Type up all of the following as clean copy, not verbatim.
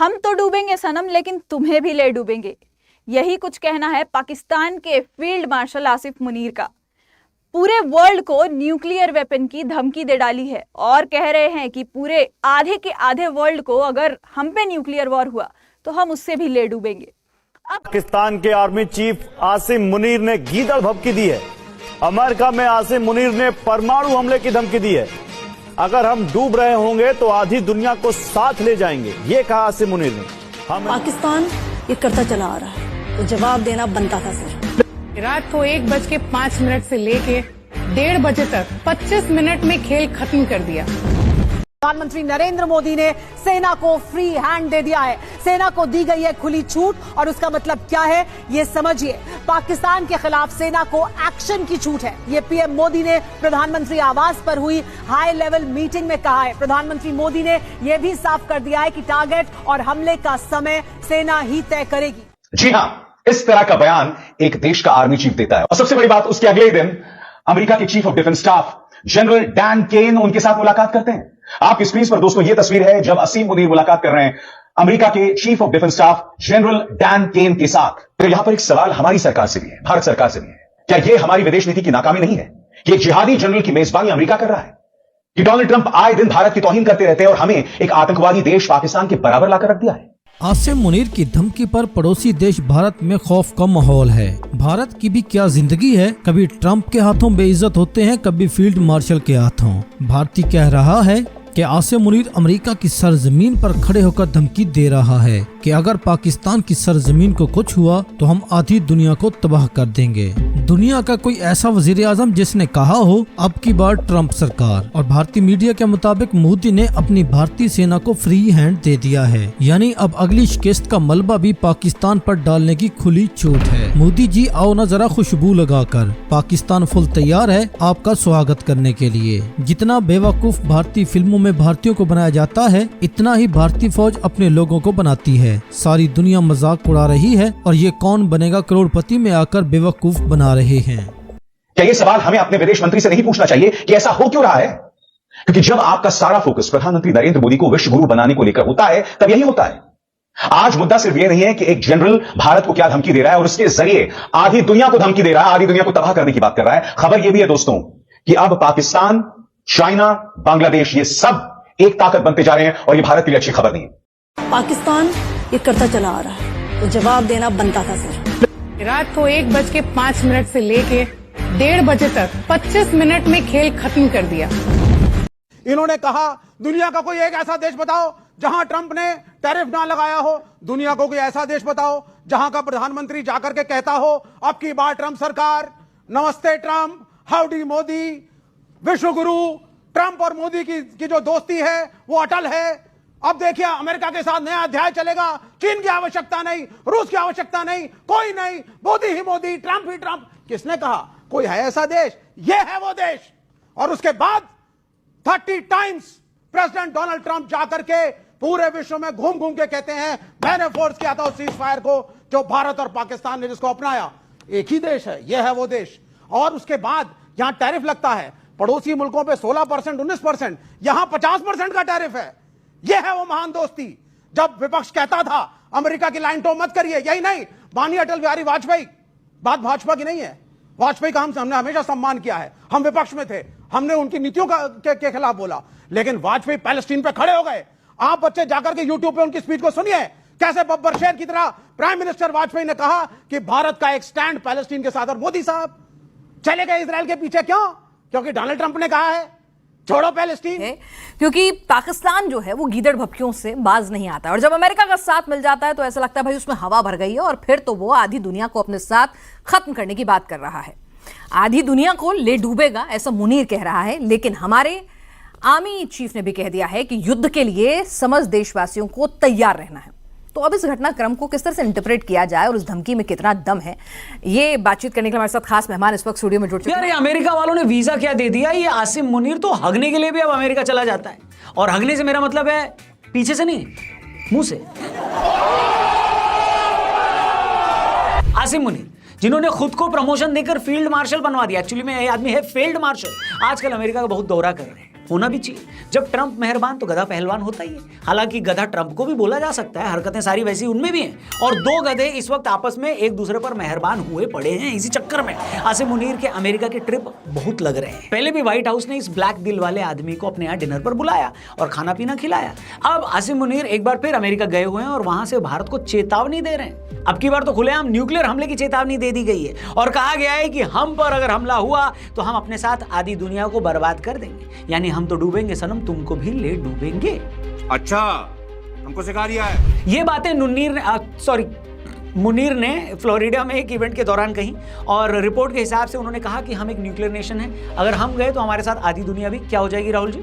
हम तो डूबेंगे सनम, लेकिन तुम्हें भी ले डूबेंगे। यही कुछ कहना है पाकिस्तान के फील्ड मार्शल आसिफ मुनीर का। पूरे वर्ल्ड को न्यूक्लियर वेपन की धमकी दे डाली है और कह रहे हैं कि पूरे आधे के आधे वर्ल्ड को अगर हम पे न्यूक्लियर वॉर हुआ तो हम उससे भी ले डूबेंगे। पाकिस्तान के आर्मी चीफ आसिम मुनीर ने गीदड़ भभकी दी है। अमेरिका में आसिम मुनीर ने परमाणु हमले की धमकी दी है। अगर हम डूब रहे होंगे तो आधी दुनिया को साथ ले जाएंगे, ये कहा आसिम मुनीर ने। पाकिस्तान ये करता चला आ रहा है तो जवाब देना बनता था सर। रात को 1:05 से लेके 1:30 बजे तक 25 मिनट में खेल खत्म कर दिया। प्रधानमंत्री नरेंद्र मोदी ने सेना को फ्री हैंड दे दिया है। सेना को दी गई है खुली छूट और उसका मतलब क्या है ये समझिए। पाकिस्तान के खिलाफ सेना को एक्शन की छूट है। ये पीएम मोदी ने प्रधानमंत्री आवास पर हुई हाई लेवल मीटिंग में कहा है। प्रधानमंत्री मोदी ने यह भी साफ कर दिया है कि टारगेट और हमले का समय सेना ही तय करेगी। जी हां, इस तरह का बयान एक देश का आर्मी चीफ देता है और सबसे बड़ी बात, उसके अगले दिन अमेरिका के chief of defence staff general Dan Caine उनके साथ मुलाकात करते हैं। आपकी स्क्रीन पर दोस्तों ये तस्वीर है जब आसिम मुनीर मुलाकात कर रहे हैं अमेरिका के chief of defence staff general Dan Caine के साथ। तो यहां पर एक सवाल हमारी सरकार से भी है, भारत सरकार से भी है। क्या यह हमारी विदेश नीति की नाकामी नहीं है कि एक जिहादी जनरल की मेजबानी अमेरिका कर रहा है, कि डोनाल्ड ट्रंप आए दिन भारत की तौहीन करते रहते हैं और हमें एक आतंकवादी देश पाकिस्तान के बराबर लाकर रख दिया है। आसिम मुनीर की धमकी पर पड़ोसी देश भारत में खौफ का माहौल है। भारत की भी क्या जिंदगी है, कभी ट्रंप के हाथों बेइज्जत होते हैं, कभी फील्ड मार्शल के हाथों। भारतीय कह रहा है कि आसिम मुनीर अमेरिका की सरजमीन पर खड़े होकर धमकी दे रहा है कि अगर पाकिस्तान की सरजमीन को कुछ हुआ तो हम आधी दुनिया को तबाह कर देंगे। दुनिया का कोई ऐसा वजीर आजम जिसने कहा हो अब की बार ट्रंप सरकार। और भारतीय मीडिया के मुताबिक मोदी ने अपनी भारतीय सेना को फ्री हैंड दे दिया है, यानी अब अगली शिकस्त का मलबा भी पाकिस्तान पर डालने की खुली छूट है। मोदी जी आओ न जरा खुशबू लगाकर, पाकिस्तान फुल तैयार है आपका स्वागत करने के लिए। जितना बेवकूफ भारतीय फिल्मों में भारतीयों को बनाया जाता है, इतना ही भारतीय फौज अपने लोगों को बनाती है। सारी दुनिया मजाक उड़ा रही है और ये कौन बनेगा करोड़पति में आकर बेवकूफ बना रहे हैं। क्या ये सवाल हमें अपने विदेश मंत्री से नहीं पूछना चाहिए कि ऐसा हो क्यों रहा है? क्योंकि जब आपका सारा फोकस प्रधानमंत्री नरेंद्र मोदी को विश्व गुरु बनाने को लेकर होता है तब यही होता है। आज मुद्दा सिर्फ ये नहीं है कि एक जनरल भारत को क्या धमकी दे रहा है और उसके जरिए आधी दुनिया को धमकी दे रहा है, आधी दुनिया को तबाह करने की बात कर रहा है। खबर यह भी है दोस्तों कि अब पाकिस्तान, चाइना, बांग्लादेश ये सब एक ताकत बनते जा रहे हैं और ये भारत के लिए अच्छी खबर नहीं है। पाकिस्तान ये करता चला आ रहा है तो जवाब देना बनता था सर। रात को 1:05 से लेके 1:30 बजे तक 25 मिनट में खेल खत्म कर दिया। इन्होंने कहा दुनिया का कोई एक ऐसा देश बताओ जहां ट्रंप ने टैरिफ ना लगाया हो। दुनिया को कोई ऐसा देश बताओ जहां का प्रधानमंत्री जाकर के कहता हो अब की बार ट्रंप सरकार, नमस्ते ट्रंप, हाउडी मोदी, विश्व गुरु। ट्रंप और मोदी की जो दोस्ती है वो अटल है। अब देखिए अमेरिका के साथ नया अध्याय चलेगा। चीन की आवश्यकता नहीं, रूस की आवश्यकता नहीं, कोई नहीं, मोदी ही मोदी, ट्रंप ही ट्रंप। किसने कहा कोई है ऐसा देश? ये है वो देश। और उसके बाद 30 टाइम्स प्रेसिडेंट डोनाल्ड ट्रंप जाकर के पूरे विश्व में घूम घूम के कहते हैं मैंने फोर्स किया था उस सीज फायर को जो भारत और पाकिस्तान ने जिसको अपनाया। एक ही देश है, यह है वो देश। और उसके बाद यहां टैरिफ लगता है पड़ोसी मुल्कों पे 16%, 19%, यहां 50% का टैरिफ है। यह है वो महान दोस्ती। जब विपक्ष कहता था अमेरिका की लाइन टो मत करिए, यही नहीं, माननीय अटल बिहारी वाजपेयी, बात भाजपा की नहीं है, वाजपेयी का हमने हमेशा सम्मान किया है। हम विपक्ष में थे, हमने उनकी नीतियों के खिलाफ बोला, लेकिन वाजपेयी पैलेस्टीन पे खड़े हो गए। आप बच्चे जाकर के यूट्यूब पे उनकी स्पीच को सुनिए, कैसे बब्बर शेर की तरह प्राइम मिनिस्टर वाजपेयी ने कहा कि भारत का एक स्टैंड पैलेस्टीन के साथ। और मोदी साहब चले गए इजराइल के पीछे, क्यों? क्योंकि डोनाल्ड ट्रंप ने कहा है छोड़ो पैलेस्टीन। क्योंकि पाकिस्तान जो है वो गीदड़ भपकियों से बाज नहीं आता, और जब अमेरिका का साथ मिल जाता है तो ऐसा लगता है भाई उसमें हवा भर गई है और फिर तो वो आधी दुनिया को अपने साथ खत्म करने की बात कर रहा है। आधी दुनिया को ले डूबेगा ऐसा मुनीर कह रहा है, लेकिन हमारे आर्मी चीफ ने भी कह दिया है कि युद्ध के लिए समस्त देशवासियों को तैयार रहना है। तो अब इस घटनाक्रम को किस तरह से इंटरप्रेट किया जाए और उस धमकी में कितना दम है, ये बातचीत करने के लिए हमारे साथ खास मेहमान इस वक्त स्टूडियो में जुड़ चुके हैं। यार अमेरिका वालों ने वीजा क्या दे दिया, ये आसिम मुनीर तो हगने के लिए भी अब अमेरिका चला जाता है। और हगने से मेरा मतलब है पीछे से नहीं, मुंह से। आसिम मुनीर जिन्होंने खुद को प्रमोशन देकर फील्ड मार्शल बनवा दिया, एक्चुअली में ये आदमी है फील्ड मार्शल, आजकल अमेरिका का बहुत दौरा कर रहे हैं। होना भी चाहिए। जब ट्रंप मेहरबान तो गधा पहलवान होता ही है। हालांकि गधा ट्रंप को भी बोला जा सकता है, हरकतें सारी वैसी उनमें भी हैं। और दो गधे इस वक्त आपस में एक दूसरे पर मेहरबान हुए पड़े हैं। इसी चक्कर में आसिम मुनीर के अमेरिका के ट्रिप बहुत लग रहे हैं। पहले भी व्हाइट हाउस ने इस ब्लैक दिल वाले आदमी को अपने यहाँ डिनर पर बुलाया और खाना पीना खिलाया। अब आसिम मुनीर एक बार फिर अमेरिका गए हुए हैं और वहां से भारत को चेतावनी दे रहे हैं। अब की बार तो खुलेआम न्यूक्लियर हमले की चेतावनी दे दी गई है और कहा गया है कि हम पर अगर हमला हुआ तो हम अपने साथ आधी दुनिया को बर्बाद कर देंगे। यानी हम तो डूबेंगे सनम, तुमको भी ले डूबेंगे। अच्छा, हमको सिखा दिया है। ये बातें मुनीर ने फ्लोरिडा में एक इवेंट के दौरान कही और रिपोर्ट के हिसाब से उन्होंने कहा कि हम एक न्यूक्लियर नेशन है, अगर हम गए तो हमारे साथ आधी दुनिया भी क्या हो जाएगी राहुल जी?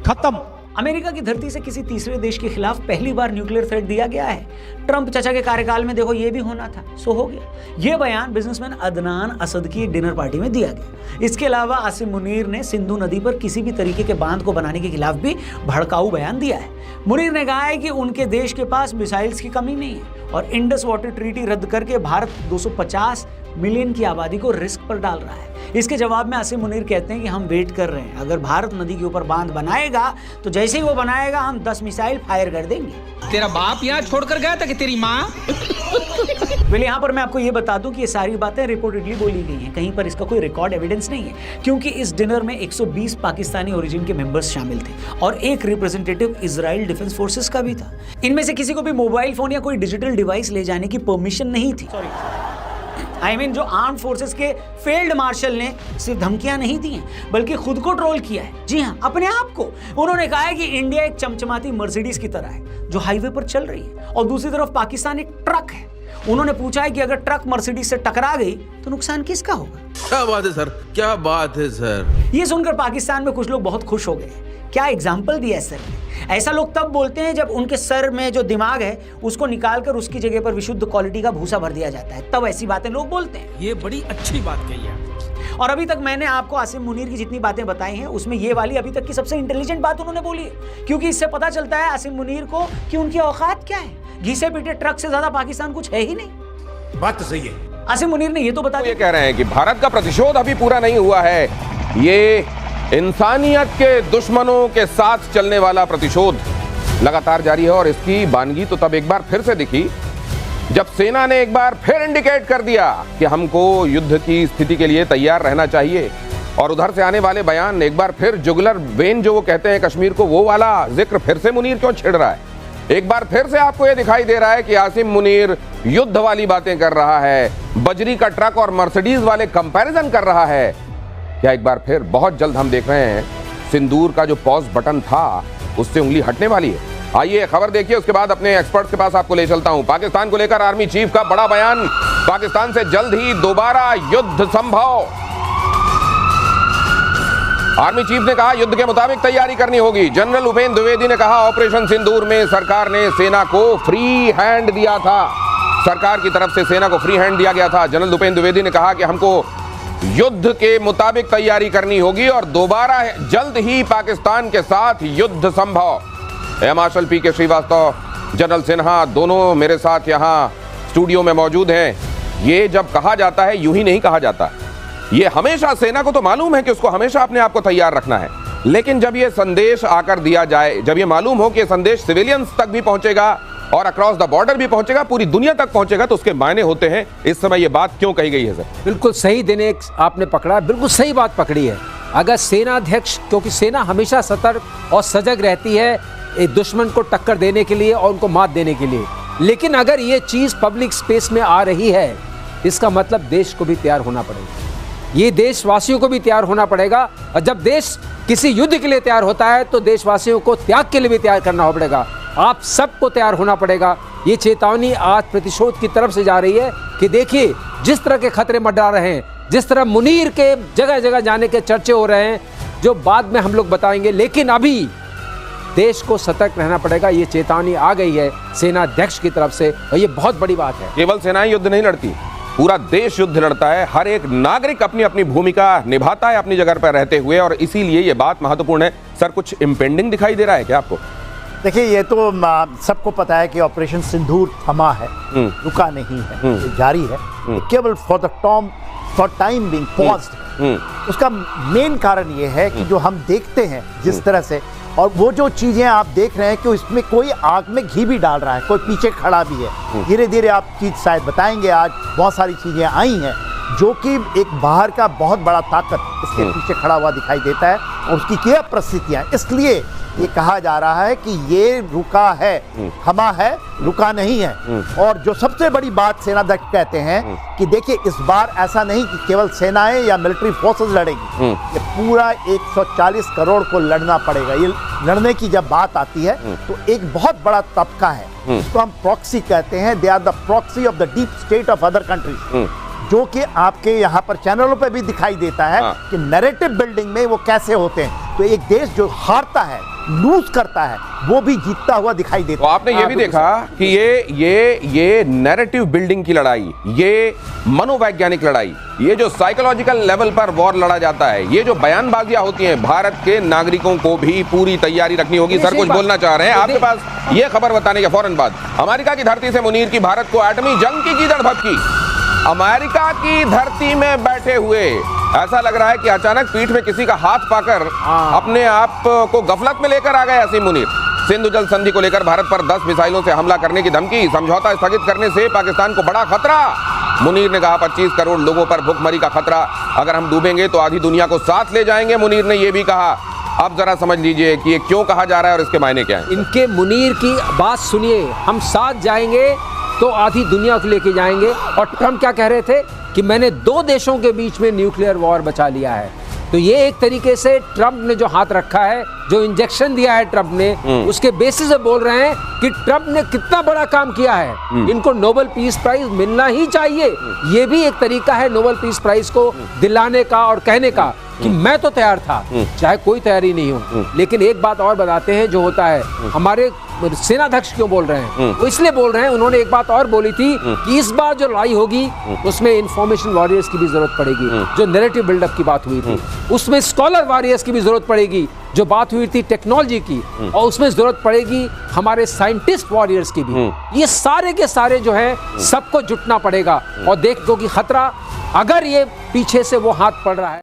खत्म। अमेरिका की धरती से किसी तीसरे देश के खिलाफ पहली बार न्यूक्लियर थ्रेट दिया गया है। ट्रंप चाचा के कार्यकाल में देखो ये भी होना था, सो हो गया। ये बयान बिजनेसमैन अदनान असद की एक डिनर पार्टी में दिया गया। इसके अलावा आसिम मुनीर ने सिंधु नदी पर किसी भी तरीके के बांध को बनाने के खिलाफ भी भड़काऊ बयान दिया है। मुनीर ने कहा है कि उनके देश के पास मिसाइल्स की कमी नहीं है और इंडस वाटर ट्रीटी रद्द करके भारत 250 मिलियन की आबादी को रिस्क पर डाल रहा है। इसके जवाब में आसिम मुनीर कहते हैं कि हम वेट कर रहे हैं, अगर भारत नदी के ऊपर बांध बनाएगा तो जैसे ही वो बनाएगा हम 10 मिसाइल फायर कर देंगे। तेरा बाप यहाँ छोड़कर गया था कि तेरी माँ? पहले यहाँ पर मैं आपको ये बता दूं कि ये सारी बातें रिपोर्टेडली बोली गई हैं, कहीं पर इसका कोई रिकॉर्ड एविडेंस नहीं है, क्योंकि इस डिनर में 120 पाकिस्तानी ओरिजिन के मेंबर्स शामिल थे और एक रिप्रेजेंटेटिव इजराइल डिफेंस फोर्सेस का भी था। इनमें से किसी को भी मोबाइल फोन या कोई डिजिटल डिवाइस ले जाने की परमिशन नहीं थी। जो आर्म्ड फोर्सेस के फील्ड मार्शल ने सिर्फ धमकियां नहीं दी हैं बल्कि खुद को ट्रोल किया है। जी हाँ, अपने आप को। उन्होंने कहा है कि इंडिया एक चमचमाती मर्सिडीज की तरह है जो हाईवे पर चल रही है और दूसरी तरफ पाकिस्तान एक ट्रक है। उन्होंने पूछा है कि अगर ट्रक मर्सिडीज से टकरा गई तो नुकसान किसका होगा? क्या बात है सर, क्या बात है सर। ये सुनकर पाकिस्तान में कुछ लोग बहुत खुश हो गए। क्या एग्जाम्पल दिया सर ने। ऐसा लोग तब बोलते हैं जब उनके सर में जो दिमाग है उसको निकालकर उसकी जगह पर विशुद्ध क्वालिटी का भूसा भर दिया जाता है, तब ऐसी बातें लोग बोलते हैं। ये बड़ी अच्छी बात कही है। और अभी तक मैंने आपको आसिम मुनीर की जितनी बातें बताई हैं उसमें ये वाली अभी तक की सबसे इंटेलिजेंट बात उन्होंने बोली है, क्योंकि इससे पता चलता है आसिम मुनीर को कि उनकी औकात क्या है। घिसे पीटे ट्रक से ज्यादा पाकिस्तान कुछ है ही नहीं। बात तो सही है। आसिम मुनीर ने ये तो बता दिया। ये कह रहे हैं कि भारत का प्रतिशोध अभी पूरा नहीं हुआ है, ये इंसानियत के दुश्मनों के साथ चलने वाला प्रतिशोध लगातार जारी है। और इसकी बानगी तो तब एक बार फिर से दिखी जब सेना ने एक बार फिर इंडिकेट कर दिया कि हमको युद्ध की स्थिति के लिए तैयार रहना चाहिए। और उधर से आने वाले बयान एक बार फिर जुगलर वेन जो वो कहते हैं कश्मीर को, वो वाला जिक्र फिर से मुनीर क्यों छिड़ रहा है? एक बार फिर से आपको यह दिखाई दे रहा है कि आसिम मुनीर युद्ध वाली बातें कर रहा है, बजरी का ट्रक और मर्सिडीज वाले कंपैरिजन कर रहा है। क्या एक बार फिर बहुत जल्द हम देख रहे हैं सिंदूर का जो पॉज बटन था उससे उंगली हटने वाली है? आइए खबर देखिए, उसके बाद अपने एक्सपर्ट के पास आपको ले चलता हूं। पाकिस्तान को लेकर आर्मी चीफ का बड़ा बयान, पाकिस्तान से जल्द ही दोबारा युद्ध संभव। आर्मी चीफ ने कहा युद्ध के मुताबिक तैयारी करनी होगी। जनरल उपेंद्र द्विवेदी ने कहा ऑपरेशन सिंदूर में सरकार ने सेना को फ्री हैंड दिया था, सरकार की तरफ से सेना को फ्री हैंड दिया गया था। जनरल उपेंद्र द्विवेदी ने कहा कि हमको युद्ध के मुताबिक तैयारी करनी होगी और दोबारा जल्द ही पाकिस्तान के साथ युद्ध संभव। एयर मार्शल पी के श्रीवास्तव, जनरल सिन्हा दोनों मेरे साथ यहाँ स्टूडियो में मौजूद हैं। ये जब कहा जाता है यूं ही नहीं कहा जाता, ये हमेशा सेना को तो मालूम है कि उसको हमेशा अपने आप को तैयार रखना है, लेकिन जब ये संदेश आकर दिया जाए, जब ये मालूम हो कि ये संदेश सिविलियंस तक भी पहुंचेगा और अक्रॉस द बॉर्डर भी पहुंचेगा, पूरी दुनिया तक पहुंचेगा, तो उसके मायने होते हैं। इस समय ये बात क्यों कही गई है सर? बिल्कुल सही दिन आपने पकड़ा, बिल्कुल सही बात पकड़ी है। अगर सेनाध्यक्ष, क्योंकि सेना हमेशा सतर्क और सजग रहती है एक दुश्मन को टक्कर देने के लिए और उनको मात देने के लिए, लेकिन अगर ये चीज पब्लिक स्पेस में आ रही है इसका मतलब देश को भी तैयार होना पड़ेगा, ये देशवासियों को भी तैयार होना पड़ेगा। और जब देश किसी युद्ध के लिए तैयार होता है तो देशवासियों को त्याग के लिए भी तैयार करना पड़ेगा, आप सबको तैयार होना पड़ेगा। ये चेतावनी आज प्रतिशोध की तरफ से जा रही है कि देखिए जिस तरह के खतरे मंडरा रहे हैं, जिस तरह मुनीर के जगह जगह जाने के चर्चे हो रहे हैं जो बाद में हम लोग बताएंगे, लेकिन अभी देश को सतर्क रहना पड़ेगा। ये चेतावनी आ गई है सेनाध्यक्ष की तरफ से और ये बहुत बड़ी बात है। केवल सेनाएं युद्ध नहीं लड़ती, पूरा देश युद्ध लड़ता है। हर एक नागरिक अपनी अपनी भूमिका निभाता है अपनी जगह पर रहते हुए, और इसीलिए ये बात महत्वपूर्ण है। सर कुछ इम्पेंडिंग दिखाई दे रहा है क्या आपको? देखिए ये तो सबको पता है कि ऑपरेशन सिंदूर थमा है, रुका नहीं है, जारी है। केवल for the for time being paused. उसका मेन कारण ये है कि जो हम देखते हैं जिस तरह से, और वो जो चीजें आप देख रहे हैं कि इसमें कोई आग में घी भी डाल रहा है, कोई पीछे खड़ा भी है। धीरे धीरे आप चीज शायद बताएंगे, आज बहुत सारी चीजें आई हैं जो कि एक बाहर का बहुत बड़ा ताकत इसके पीछे खड़ा हुआ दिखाई देता है, और उसकी क्या परिस्थितियां, इसलिए ये कहा जा रहा है कि ये रुका है, थमा है, रुका नहीं है। और जो सबसे बड़ी बात सेनाध्यक्ष कहते हैं कि देखिए इस बार ऐसा नहीं कि केवल सेनाएं या मिलिट्री फोर्सेस लड़ेगी, ये पूरा 140 करोड़ को लड़ना पड़ेगा। ये लड़ने की जब बात आती है तो एक बहुत बड़ा तबका है, इसको हम प्रॉक्सी कहते हैं, they are the proxy of the deep state of other countries, जो कि आपके यहाँ पर चैनलों पे भी दिखाई देता है कि नैरेटिव बिल्डिंग में वो कैसे होते हैं। तो एक देश जो हारता है, लूज करता है, वो भी जीतता हुआ दिखाई देता है। तो आपने ये भी देखा कि ये नैरेटिव बिल्डिंग की लड़ाई, ये मनोवैज्ञानिक लड़ाई, ये जो साइकोलॉजिकल लेवल पर वॉर लड़ा जाता है, ये जो बयानबाजियां होती हैं, भारत के नागरिकों को भी पूरी तैयारी रखनी होगी। सर कुछ बोलना चाह रहे हैं, आपके पास ये खबर बताने के फौरन बाद अमेरिका की धरती से मुनीर की भारत को एटमी जंग की गीदड़ भभकी। अमेरिका की धरती में बैठे हुए ऐसा लग रहा है कि अचानक पीठ में किसी का हाथ पाकर अपने आप को गफलत में लेकर आ गए असीम मुनीर। सिंधु जल संधि को लेकर भारत पर 10 मिसाइलों से हमला करने की धमकी, समझौता स्थगित करने से पाकिस्तान को बड़ा खतरा। मुनीर ने कहा 25 करोड़ लोगों पर भुखमरी का खतरा, अगर हम डूबेंगे तो आधी दुनिया को साथ ले जाएंगे, मुनीर ने यह भी कहा। अब जरा समझ लीजिए कि ये क्यों कहा जा रहा है और इसके मायने क्या है। इनके मुनीर की बात सुनिए, हम साथ जाएंगे तो आधी दुनिया को लेके जाएंगे। और ट्रम्प क्या कह रहे थे कि मैंने 2 देशों के बीच में न्यूक्लियर वॉर बचा लिया है। तो ये एक तरीके से ट्रम्प ने जो हाथ रखा है, जो इंजेक्शन दिया है ट्रम्प ने, उसके बेसिस पे बोल रहे हैं कि ट्रम्प ने कितना बड़ा काम किया है, इनको नोबेल पीस प्राइज मिलना ही चाहिए। ये भी एक तरीका है नोबेल पीस प्राइज को दिलाने का और कहने का कि मैं तो तैयार था, चाहे कोई तैयारी नहीं हो। लेकिन एक बात और बताते हैं जो होता है, हमारे सेनाध्यक्ष क्यों बोल रहे हैं, वो इसलिए बोल रहे हैं, उन्होंने एक बात और बोली थी कि इस बार जो लड़ाई होगी उसमें इंफॉर्मेशन वॉरियर्स की भी जरूरत पड़ेगी, जो नैरेटिव बिल्डअप की बात हुई थी, उसमें स्कॉलर वॉरियर्स की भी जरूरत पड़ेगी, जो बात हुई थी टेक्नोलॉजी की, और उसमें जरूरत पड़ेगी हमारे साइंटिस्ट वॉरियर्स की भी। ये सारे के सारे जो है सबको जुटना पड़ेगा। और देखो कि खतरा, अगर ये पीछे से वो हाथ पड़ रहा है।